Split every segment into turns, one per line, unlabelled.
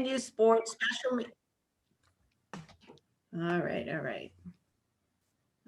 Use Board special meeting. All right.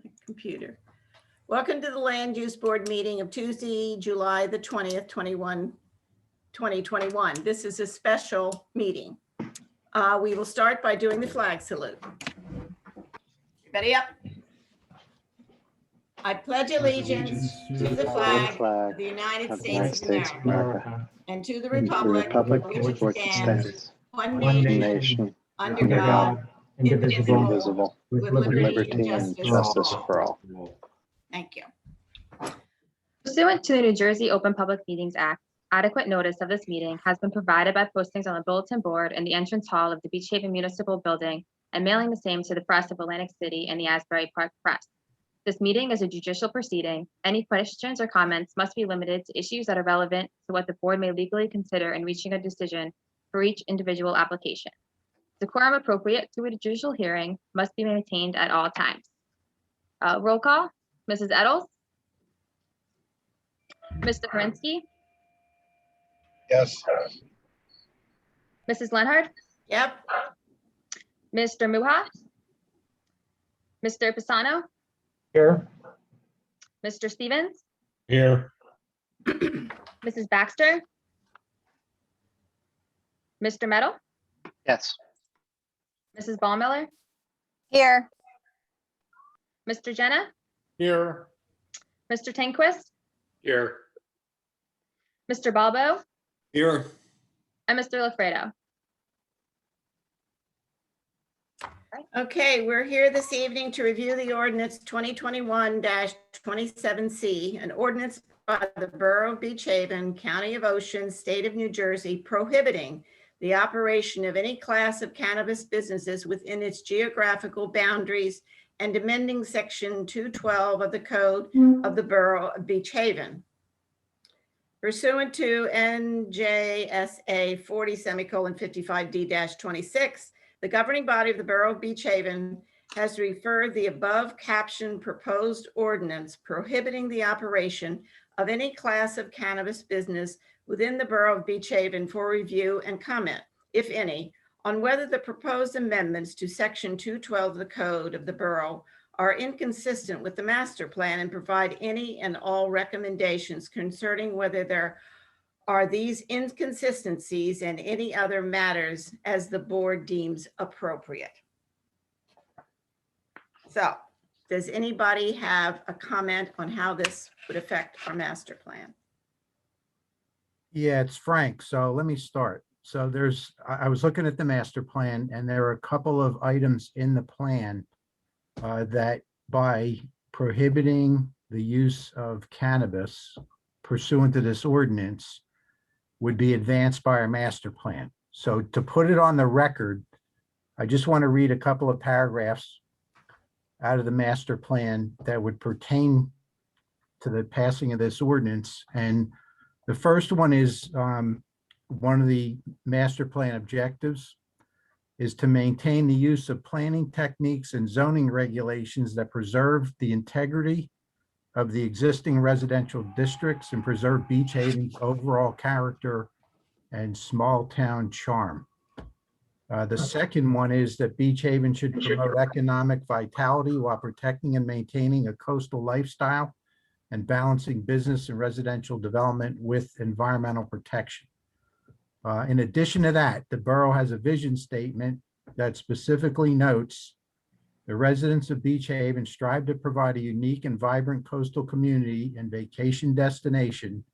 My computer. Welcome to the Land Use Board meeting of Tuesday, July the 20th, 2021. This is a special meeting. We will start by doing the flag salute. Everybody up. I pledge allegiance to the flag of the United States of America and to the republic for which it stands, one nation, under God, indivisible, with liberty and justice for all. Thank you.
Pursuant to the New Jersey Open Public Meetings Act, adequate notice of this meeting has been provided by postings on the bulletin board in the entrance hall of the Beach Haven Municipal Building and mailing the same to the press of Atlantic City and the Asbury Park Press. This meeting is a judicial proceeding. Any questions or comments must be limited to issues that are relevant to what the board may legally consider in reaching a decision for each individual application. Decorum appropriate to a judicial hearing must be maintained at all times. Roll call, Mrs. Eddles? Mr. Karinsky?
Yes.
Mrs. Lenhard?
Yep.
Mr. Muha? Mr. Pisano?
Here.
Mr. Stevens?
Here.
Mrs. Baxter? Mr. Meadow?
Yes.
Mrs. Ballmiller?
Here.
Mr. Jenna?
Here.
Mr. Tanquist?
Here.
Mr. Balbo?
Here.
And Mr. Lafredo?
Okay, we're here this evening to review the ordinance 2021-27C, an ordinance by the Borough of Beach Haven, County of Ocean, State of New Jersey, prohibiting the operation of any class of cannabis businesses within its geographical boundaries and amending section 212 of the Code of the Borough of Beach Haven. Pursuant to NJSA 40:55D-26, the governing body of the Borough of Beach Haven has referred the above captioned proposed ordinance prohibiting the operation of any class of cannabis business within the Borough of Beach Haven for review and comment, if any, on whether the proposed amendments to section 212 of the Code of the Borough are inconsistent with the master plan and provide any and all recommendations concerning whether there are these inconsistencies and any other matters as the board deems appropriate. So, does anybody have a comment on how this would affect our master plan?
Yeah, it's Frank. So let me start. So I was looking at the master plan and there are a couple of items in the plan that by prohibiting the use of cannabis pursuant to this ordinance would be advanced by our master plan. So to put it on the record, I just want to read a couple of paragraphs out of the master plan that would pertain to the passing of this ordinance. And the first one is one of the master plan objectives is to maintain the use of planning techniques and zoning regulations that preserve the integrity of the existing residential districts and preserve Beach Haven's overall character and small town charm. The second one is that Beach Haven should promote economic vitality while protecting and maintaining a coastal lifestyle and balancing business and residential development with environmental protection. In addition to that, the borough has a vision statement that specifically notes the residents of Beach Haven strive to provide a unique and vibrant coastal community and vacation destination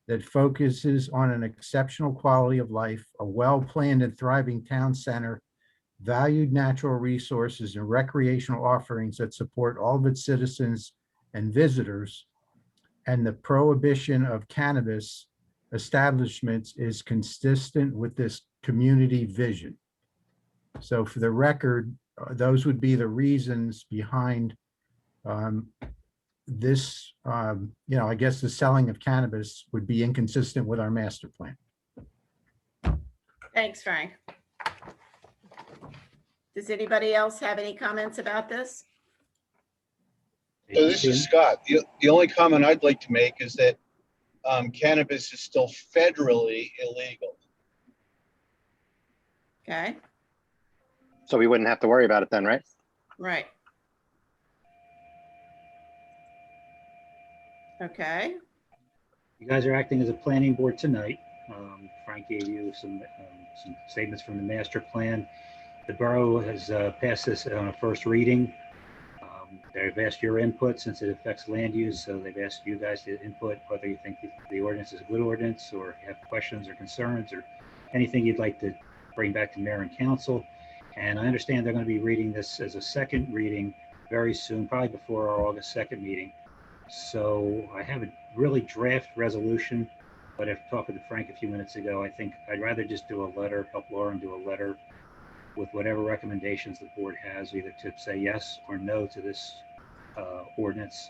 that focuses on an exceptional quality of life, a well-planned and thriving town center, valued natural resources and recreational offerings that support all of its citizens and visitors, and the prohibition of cannabis establishments is consistent with this community vision. So for the record, those would be the reasons behind this, I guess the selling of cannabis would be inconsistent with our master plan.
Thanks, Frank. Does anybody else have any comments about this?
So this is Scott. The only comment I'd like to make is that cannabis is still federally illegal.
Okay,
So we wouldn't have to worry about it then, right?
right. Okay,
You guys are acting as a planning board tonight. Frank gave you some statements from the master plan. The borough has passed this on a first reading. They've asked your input since it affects land use, so they've asked you guys to input whether you think the ordinance is a good ordinance, or have questions or concerns, or anything you'd like to bring back to mayor and council. And I understand they're going to be reading this as a second reading very soon, probably before our August 2nd meeting. So I have a really draft resolution, but after talking to Frank a few minutes ago, I think I'd rather just do a letter, help Lauren do a letter with whatever recommendations the board has, either to say yes or no to this ordinance,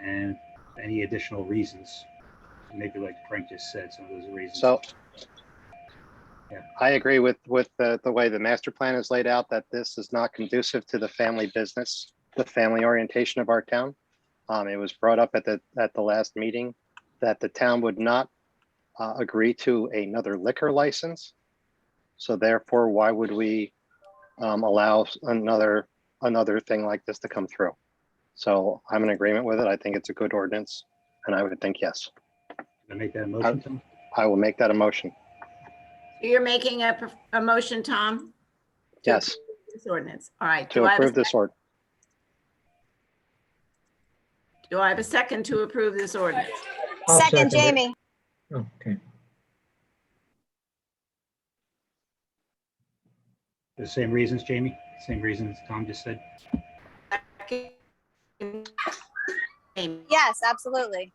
and any additional reasons. Maybe like Frank just said, some of those reasons.
So
Yeah.
I agree with the way the master plan is laid out, that this is not conducive to the family business, the family orientation of our town. It was brought up at the last meeting that the town would not agree to another liquor license. So therefore, why would we allow another thing like this to come through? So I'm in agreement with it. I think it's a good ordinance, and I would think yes.
Can I make that a motion, Tom?
I will make that a motion.
you're making a motion, Tom? to
Yes,
approve This ordinance, all right.
to approve this order.
Do I have a second to approve this ordinance?
Second, Jamie.
Okay.
The same reasons, Jamie? Same reasons Tom just said?
Amy,
Yes, absolutely.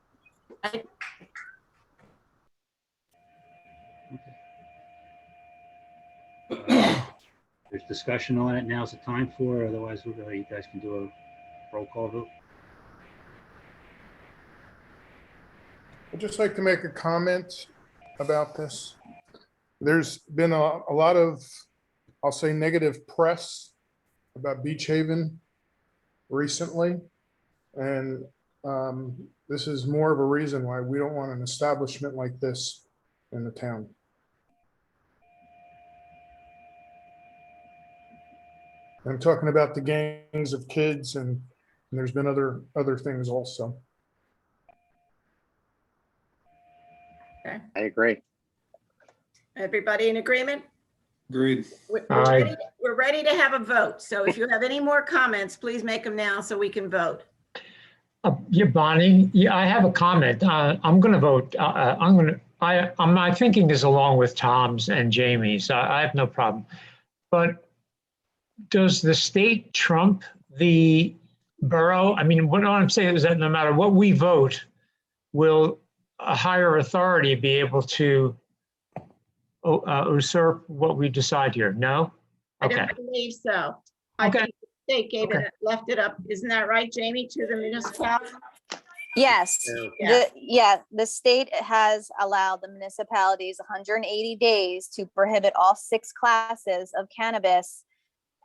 There's discussion on it. Now's the time for it. Otherwise, you guys can do a roll call vote.
I'd just like to make a comment about this. There's been a lot of, I'll say, negative press about Beach Haven recently. And this is more of a reason why we don't want an establishment like this in the town. I'm talking about the gangs of kids, and there's been other things also.
I agree.
Everybody in agreement?
Agreed.
We're ready to have a vote. So if you have any more comments, please make them now so we can vote.
Yeah, Bonnie, yeah, I have a comment. I'm going to vote. My thinking is along with Tom's and Jamie's. I have no problem. But does the state trump the borough? I mean, what I'm saying is that no matter what we vote, will a higher authority be able to usurp what we decide here? No?
I
Okay.
don't believe so. I
Okay.
think the state left it up. Isn't that right, Jamie, to the municipality?
Yes.
Yeah.
The state has allowed the municipalities 180 days to prohibit all 6 classes of cannabis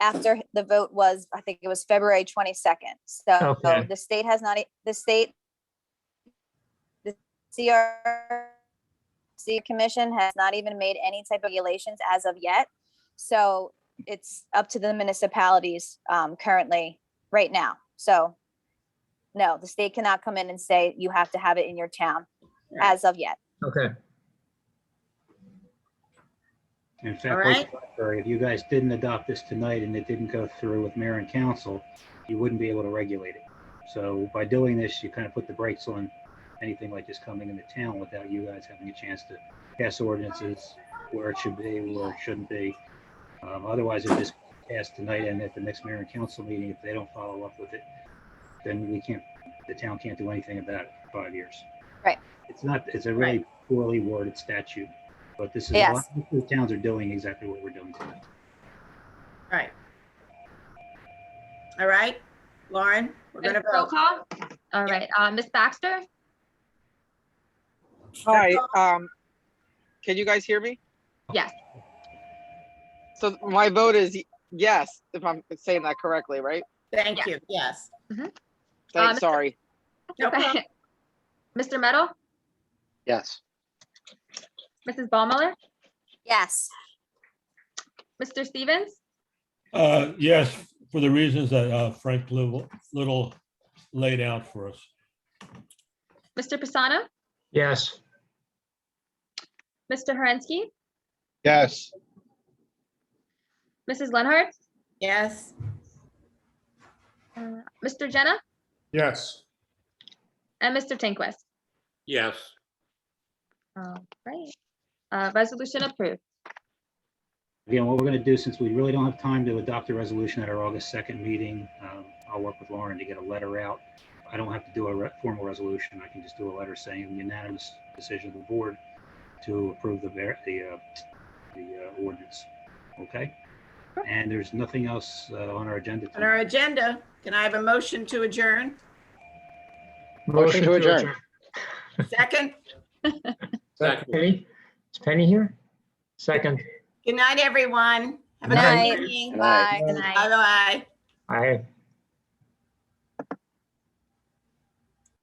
after the vote was, I think it was February 22nd. So
Okay.
the state has not, the CRC Commission has not even made any type of regulations as of yet. So it's up to the municipalities currently right now. So no, the state cannot come in and say you have to have it in your town
Right.
as of yet.
Okay.
In
All
fact,
right.
if you guys didn't adopt this tonight and it didn't go through with mayor and council, you wouldn't be able to regulate it. So by doing this, you kind of put the brakes on anything like this coming into town without you guys having a chance to pass ordinances where it should be, where it shouldn't be. Otherwise, if this passed tonight and at the next mayor and council meeting, if they don't follow up with it, then the town can't do anything about it for 5 years.
Right.
It's a really poorly worded statute, but this is, a
Yes.
lot of the towns are doing exactly what we're doing tonight.
Right. All right, Lauren, we're gonna
Roll
vote.
call. All right, Ms. Baxter,
Hi, can you guys hear me?
yes.
So my vote is yes, if I'm saying that correctly, right?
Thank you, yes.
Thanks,
Mr.
sorry.
No problem.
Okay. Mr. Meadow,
Yes.
Mrs. Ballmiller,
Yes.
Mr. Stevens,
Yes, for the reasons that Frank Little laid out for us.
Mr. Pisano,
Yes.
Mr. Herensky,
Yes,
Mrs. Lenhart,
Yes,
Mr. Jenna,
Yes,
and Mr. Tinquist.
Yes.
All right. Resolution approved.
Again, what we're going to do, since we really don't have time to adopt a resolution at our August 2nd meeting, I'll work with Lauren to get a letter out. I don't have to do a formal resolution. I can just do a letter saying unanimous decision of the board to approve the ordinance. Okay? And there's nothing else on our agenda.
on our
tonight.
agenda, can I have a motion to adjourn?
Motion to adjourn.
Second?
Penny? Is Penny here? Second.
Good night, everyone. Have a
Good
good
night.
evening.
Good night.
Bye.
Good night.
Bye-bye.
Aye.